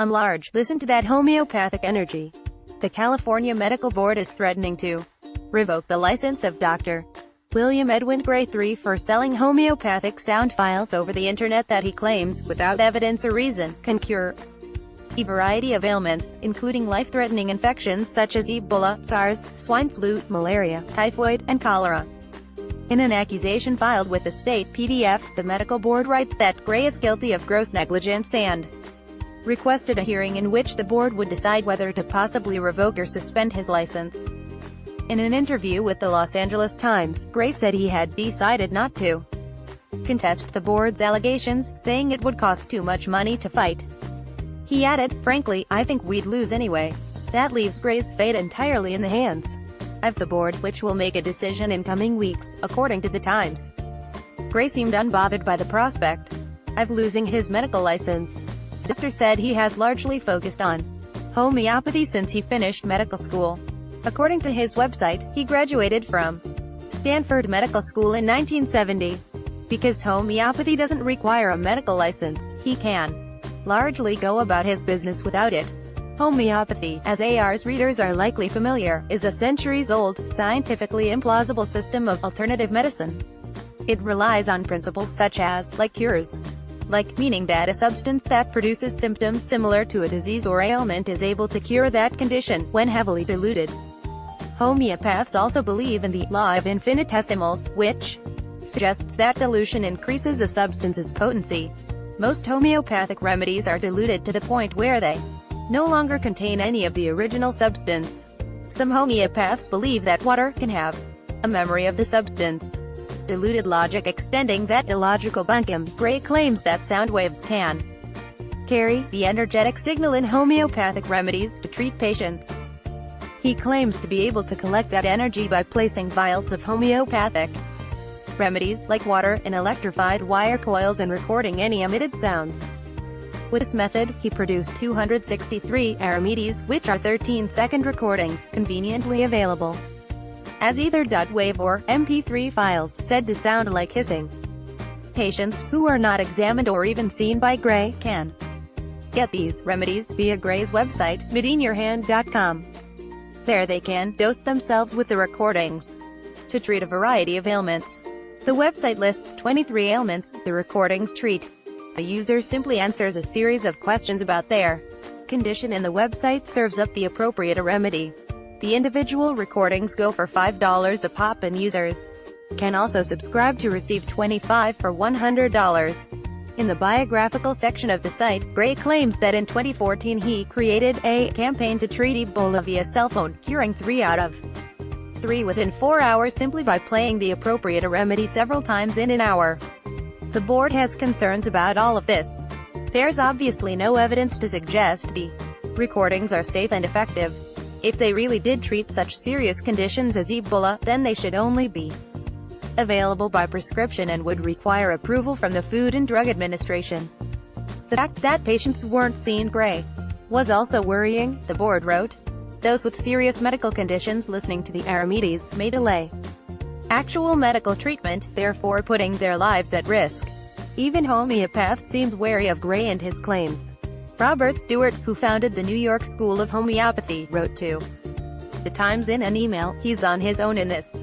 Enlarge. Listen to that homeopathic energy. The California Medical Board is threatening to revoke the license of Dr. William Edwin Gray III for selling homeopathic sound files over the internet that he claims, without evidence or reason, can cure a variety of ailments, including life-threatening infections such as Ebola, SARS, swine flu, malaria, typhoid, and cholera. In an accusation filed with the state PDF, the medical board writes that Gray is guilty of gross negligence and requested a hearing in which the board would decide whether to possibly revoke or suspend his license. In an interview with the Los Angeles Times, Gray said he had decided not to contest the board's allegations, saying it would cost too much money to fight. He added, "Frankly, I think we'd lose anyway. That leaves Gray's fate entirely in the hands of the board, which will make a decision in coming weeks," according to the Times. Gray seemed unbothered by the prospect of losing his medical license. The doctor said he has largely focused on homeopathy since he finished medical school. According to his website, he graduated from Stanford Medical School in 1970. Because homeopathy doesn't require a medical license, he can largely go about his business without it. Homeopathy, as AR's readers are likely familiar, is a centuries-old, scientifically implausible system of alternative medicine. It relies on principles such as, like cures. Like, meaning that a substance that produces symptoms similar to a disease or ailment is able to cure that condition, when heavily diluted. Homeopaths also believe in the law of infinitesimals, which suggests that dilution increases a substance's potency. Most homeopathic remedies are diluted to the point where they no longer contain any of the original substance. Some homeopaths believe that water can have a memory of the substance. Diluted logic extending that illogical bunkum, Gray claims that sound waves can carry the energetic signal in homeopathic remedies to treat patients. He claims to be able to collect that energy by placing vials of homeopathic remedies, like water, in electrified wire coils and recording any emitted sounds. With this method, he produced 263 remedies, which are 13-second recordings, conveniently available as either .wave or MP3 files, said to sound like hissing. Patients, who are not examined or even seen by Gray, can get these remedies via Gray's website, medinyourhand.com. There they can dose themselves with the recordings to treat a variety of ailments. The website lists 23 ailments the recordings treat. A user simply answers a series of questions about their condition and the website serves up the appropriate remedy. The individual recordings go for $5 a pop and users can also subscribe to receive 25 for $100. In the biographical section of the site, Gray claims that in 2014 he created a campaign to treat Ebola via cell phone, curing 3 out of 3 within 4 hours simply by playing the appropriate remedy several times in an hour. The board has concerns about all of this. There's obviously no evidence to suggest the recordings are safe and effective. If they really did treat such serious conditions as Ebola, then they should only be available by prescription and would require approval from the Food and Drug Administration. The fact that patients weren't seen Gray was also worrying, the board wrote. Those with serious medical conditions listening to the remedies may delay actual medical treatment, therefore putting their lives at risk. Even homeopaths seemed wary of Gray and his claims. Robert Stewart, who founded the New York School of Homeopathy, wrote to the Times in an email, "He's on his own in this.